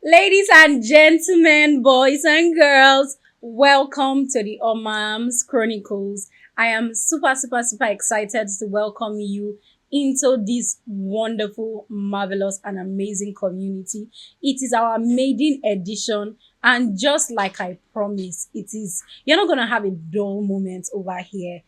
Ladies and gentlemen, boys and girls, welcome to the Omam's Chronicles. I am super excited to welcome you into this wonderful, marvelous, and amazing community. It is our maiden edition, and just like I promised, you're not going to have a dull moment over here.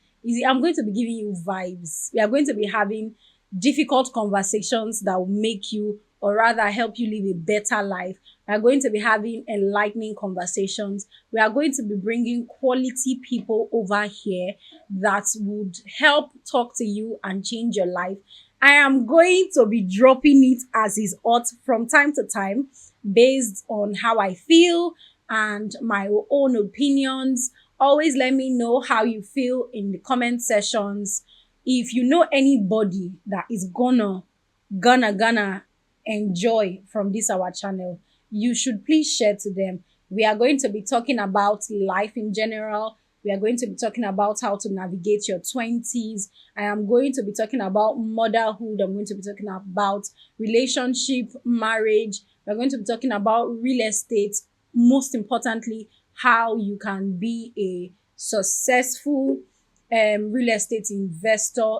I'm going to be giving you vibes. We are going to be having difficult conversations that will make you, or rather help you live a better life. We are going to be having enlightening conversations. We are going to be bringing quality people over here that would help talk to you and change your life. I am going to be dropping it as is hot from time to time based on how I feel and my own opinions. Always let me know how you feel in the comment sections. If you know anybody that is gonna enjoy from this our channel, you should please share to them. We are going to be talking about life in general. We are going to be talking about how to navigate your 20s. I am going to be talking about motherhood. I'm going to be talking about relationship, marriage. We're going to be talking about real estate. Most importantly, how you can be a successful real estate investor.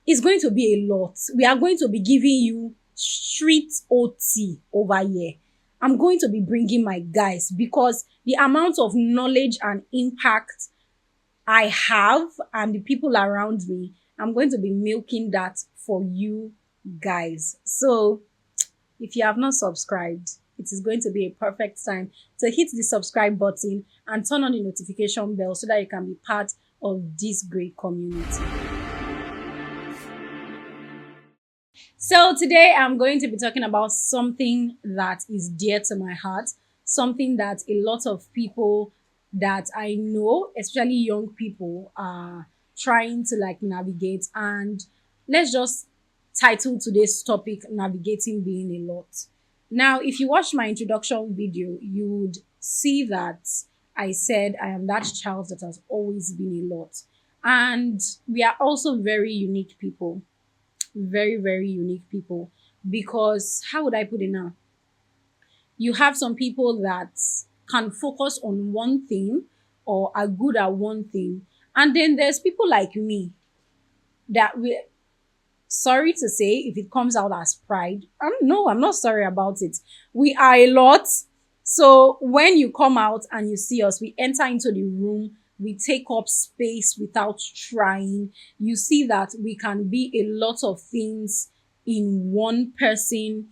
It's going to be a lot. We are going to be giving you street OT over here. I'm going to be bringing my guys because the amount of knowledge and impact I have and the people around me, I'm going to be milking that for you guys. So if you have not subscribed, it is going to be a perfect time to hit the subscribe button and turn on the notification bell so that you can be part of this great community. So today I'm going to be talking about something that is dear to my heart, something that a lot of people that I know, especially young people, are trying to navigate. And let's just title today's topic Navigating Being a Lot. Now, if you watch my introduction video, you would see that I said I am that child that has always been a lot. And we are also very unique people, very unique people, because how would I put it now? You have some people that can focus on one thing or are good at one thing, and then there's people like me that we, sorry to say if it comes out as pride, no, I'm not sorry about it. We are a lot. So when you come out and you see us, we enter into the room, we take up space without trying. You see that we can be a lot of things in one person.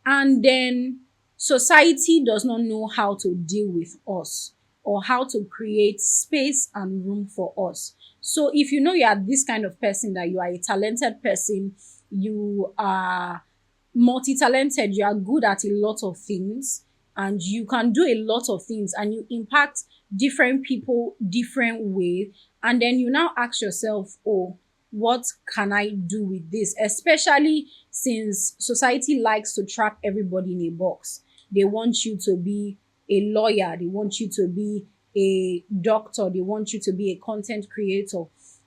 And then society does not know how to deal with us or how to create space and room for us. So if you know you are this kind of person, that you are a talented person, you are multi-talented, you are good at a lot of things, and you can do a lot of things, and you impact different people different way, and then you now ask yourself, oh, what can I do with this? Especially since society likes to trap everybody in a box. They want you to be a lawyer, they want you to be a doctor, they want you to be a content creator.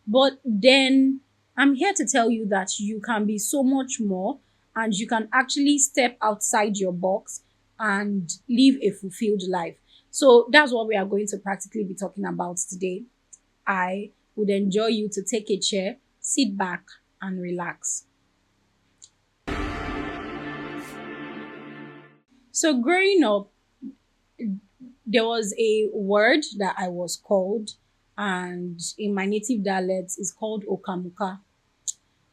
But then I'm here to tell you that you can be so much more, and you can actually step outside your box and live a fulfilled life. So that's what we are going to practically be talking about today. I would enjoy you to take a chair, sit back, and relax. So growing up, there was a word that I was called, and in my native dialect, it's called Okamuka.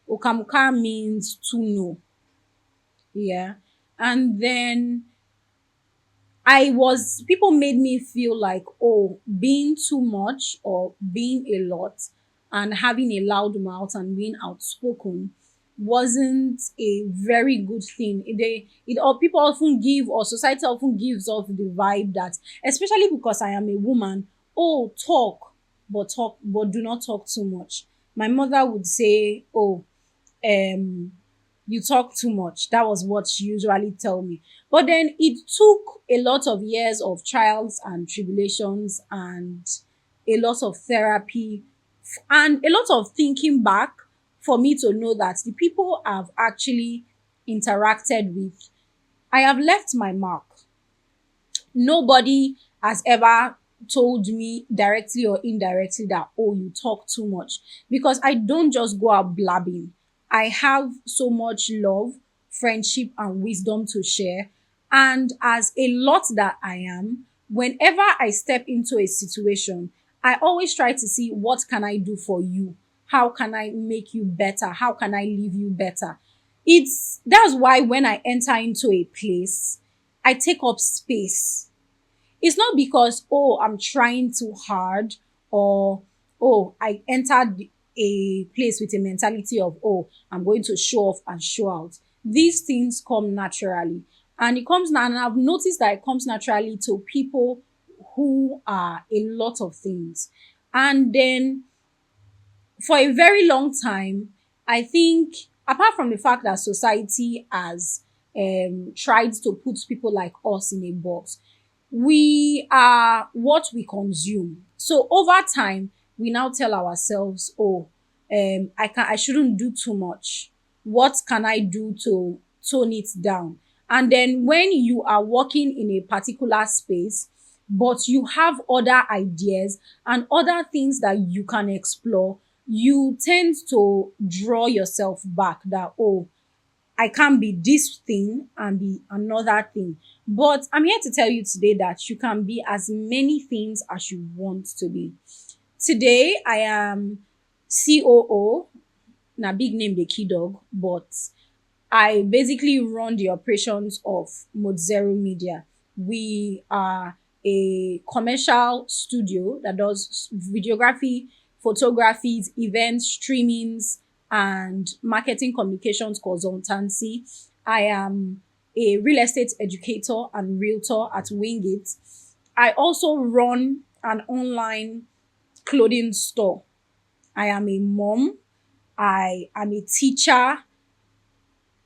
Okamuka means to know. Yeah. And then people made me feel like, oh, being too much or being a lot and having a loud mouth and being outspoken wasn't a very good thing. People often give, or society often gives off the vibe that, especially because I am a woman, oh, talk, but do not talk too much. My mother would say, oh, you talk too much. That was what she usually tell me. But then it took a lot of years of trials and tribulations and a lot of therapy and a lot of thinking back for me to know that the people I've actually interacted with, I have left my mark. Nobody has ever told me directly or indirectly that, oh, you talk too much, because I don't just go out blabbing. I have so much love, friendship, and wisdom to share. And as a lot that I am, whenever I step into a situation, I always try to see, what can I do for you? How can I make you better? How can I leave you better? That's why when I enter into a place, I take up space. It's not because, oh, I'm trying too hard, or, oh, I entered a place with a mentality of, oh, I'm going to show off and show out. These things come naturally. And it comes now, and I've noticed that it comes naturally to people who are a lot of things. And then for a very long time, I think, apart from the fact that society has tried to put people like us in a box, we are what we consume. So over time, we now tell ourselves, oh, I shouldn't do too much. What can I do to tone it down? And then when you are working in a particular space, but you have other ideas and other things that you can explore, you tend to draw yourself back that, oh, I can't be this thing and be another thing. But I'm here to tell you today that you can be as many things as you want to be. Today, I am COO, na big name the key dog, but I basically run the operations of Mode Zero Media. We are a commercial studio that does videography, photographies, events, streamings, and marketing communications consultancy. I am a real estate educator and realtor at Wingit. I also run an online clothing store. I am a mom. I am a teacher.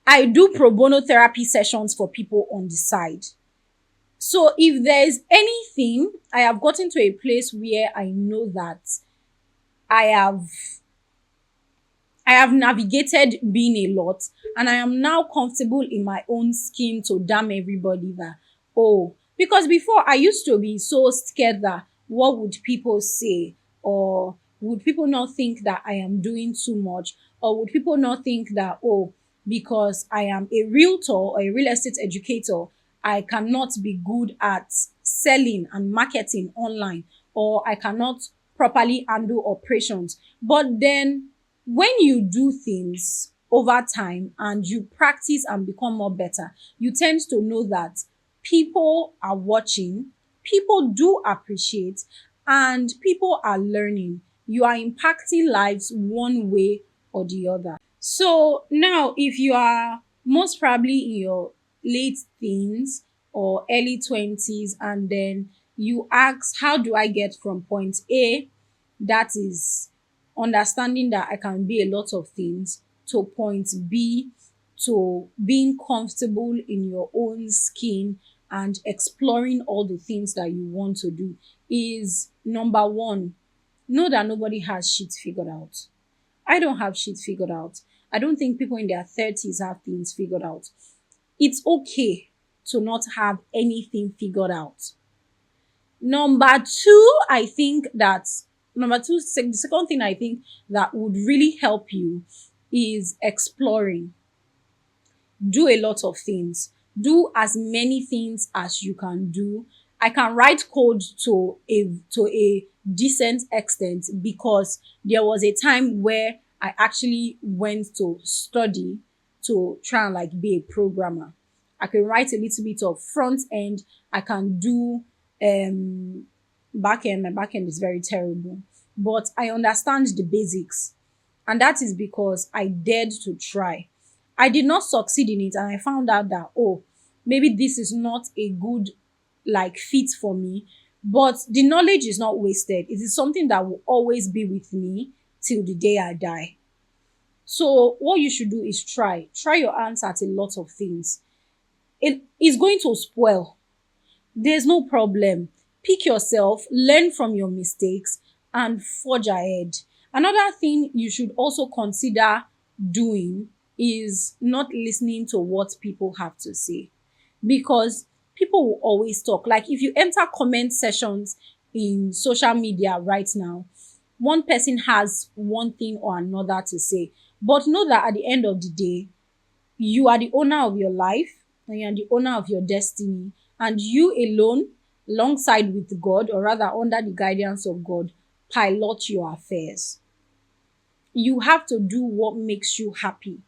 I do pro bono therapy sessions for people on the side. So if there's anything, I have gotten to a place where I know that I have I have navigated being a lot, and I am now comfortable in my own skin to damn everybody that, oh, because before I used to be so scared that, what would people say? Or would people not think that I am doing too much? Or would people not think that, oh, because I am a realtor or a real estate educator, I cannot be good at selling and marketing online, or I cannot properly handle operations. But then when you do things over time and you practice and become more better, you tend to know that people are watching, people do appreciate, and people are learning. You are impacting lives one way or the other. So now, if you are most probably in your late teens or early 20s, and then you ask, how do I get from point A, that is understanding that I can be a lot of things, to point B, to being comfortable in your own skin and exploring all the things that you want to do, is number one, know that nobody has shit figured out. I don't have shit figured out. I don't think people in their 30s have things figured out. It's okay to not have anything figured out. Number two, I think that the second thing I think that would really help you is exploring. Do a lot of things. Do as many things as you can do. I can write code to a decent extent, because there was a time where I actually went to study to try and like be a programmer. I can write a little bit of front end. I can do back end. My back end is very terrible, but I understand the basics. And that is because I dared to try. I did not succeed in it, and I found out that, oh, maybe this is not a good like fit for me. But the knowledge is not wasted. It is something that will always be with me till the day I die. So what you should do is try. Try your hands at a lot of things. It is going to spoil. There's no problem. Pick yourself, learn from your mistakes, and forge ahead. Another thing you should also consider doing is not listening to what people have to say. because people will always talk. Like if you enter comment sessions in social media right now, one person has one thing or another to say. But know that at the end of the day, you are the owner of your life and you are the owner of your destiny. And you alone, alongside with God, or rather under the guidance of God, pilot your affairs. You have to do what makes you happy.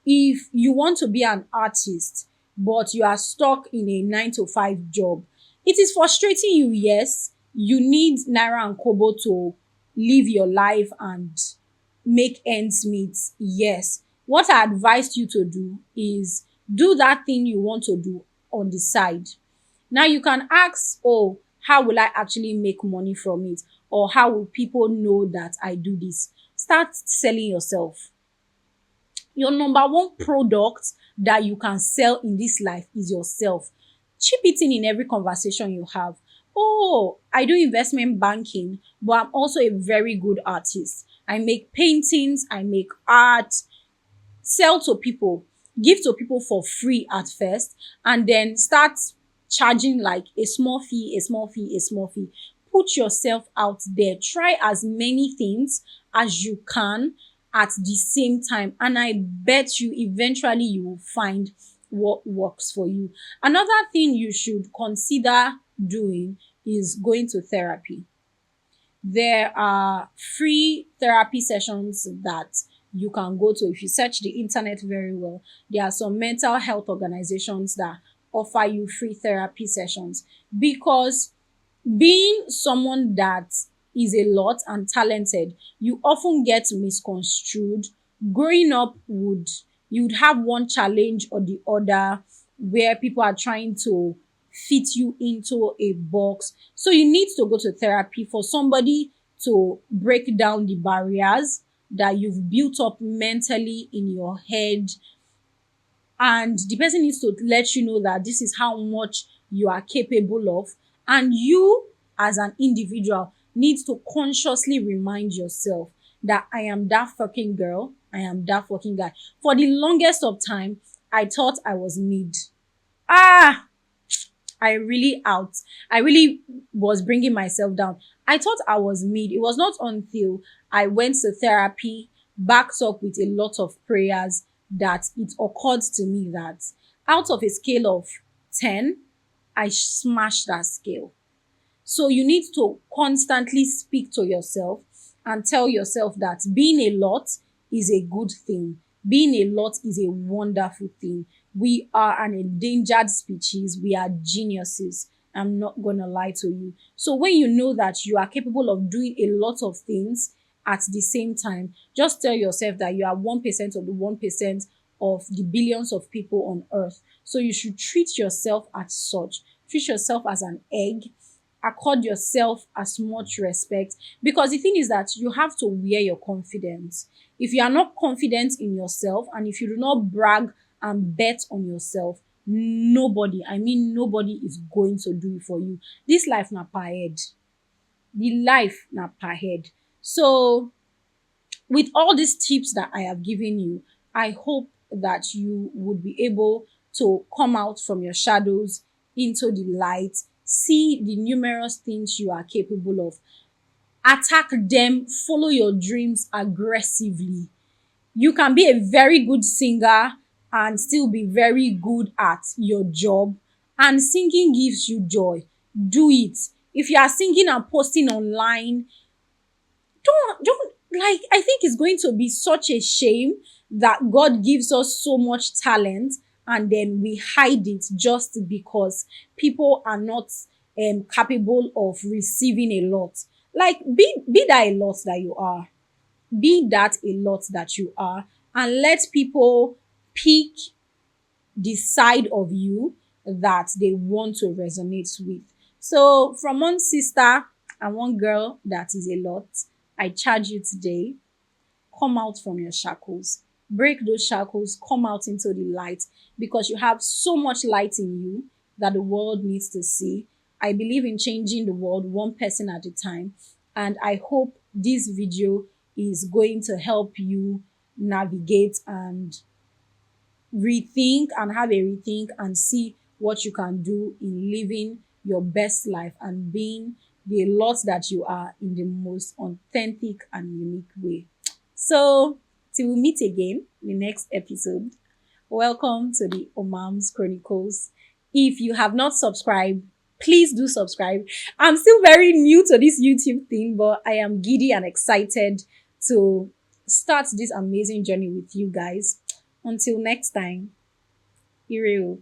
If you want to be an artist, but you are stuck in a 9 to 5 job, it is frustrating you, yes. You need Naira and Kobo to live your life and make ends meet, yes. What I advise you to do is do that thing you want to do on the side. Now you can ask, oh, how will I actually make money from it? Or how will people know that I do this? Start selling yourself. Your number one product that you can sell in this life is yourself. Chip it in every conversation you have. Oh, I do investment banking, but I'm also a very good artist. I make paintings, I make art, sell to people, give to people for free at first, and then start charging like a small fee, a small fee, a small fee. Put yourself out there. Try as many things as you can at the same time. And I bet you eventually you will find what works for you. Another thing you should consider doing is going to therapy. There are free therapy sessions that you can go to. If you search the internet very well, there are some mental health organizations that offer you free therapy sessions, because being someone that is a lot and talented, you often get misconstrued. Growing up, you would have one challenge or the other where people are trying to fit you into a box. So you need to go to therapy for somebody to break down the barriers that you've built up mentally in your head, and the person needs to let you know that this is how much you are capable of, and you as an individual needs to consciously remind yourself that I am that fucking girl, I am that fucking guy. For the longest of time, I thought I was mid. Ah, I really out. I really was bringing myself down. I thought I was mid. It was not until I went to therapy, backed up with a lot of prayers, that it occurred to me that out of a scale of 10, I smashed that scale. So you need to constantly speak to yourself and tell yourself that being a lot is a good thing. Being a lot is a wonderful thing. We are an endangered species. We are geniuses. I'm not going to lie to you. So when you know that you are capable of doing a lot of things at the same time, just tell yourself that you are 1% of the 1% of the billions of people on earth. So you should treat yourself as such. Treat yourself as an egg. Accord yourself as much respect, because the thing is that you have to wear your confidence. If you are not confident in yourself and if you do not brag and bet on yourself, nobody, I mean nobody, is going to do it for you. This life na per head. The life na per head. So with all these tips that I have given you, I hope that you would be able to come out from your shadows into the light, see the numerous things you are capable of, attack them, follow your dreams aggressively. You can be a very good singer and still be very good at your job, and singing gives you joy. Do it. If you are singing and posting online, don't like, I think it's going to be such a shame that God gives us so much talent and then we hide it just because people are not capable of receiving a lot. Like be that a lot that you are. Be that a lot that you are, and let people pick the side of you that they want to resonate with. So from one sister and one girl that is a lot, I charge you today, come out from your shackles. Break those shackles, come out into the light, because you have so much light in you that the world needs to see. I believe in changing the world one person at a time, and I hope this video is going to help you navigate and rethink and have a rethink and see what you can do in living your best life and being the lot that you are in the most authentic and unique way. So, till we meet again in the next episode, welcome to the Omam's Chronicles. If you have not subscribed, please do subscribe. I'm still very new to this YouTube thing, but I am giddy and excited to start this amazing journey with you guys. Until next time, Ireo.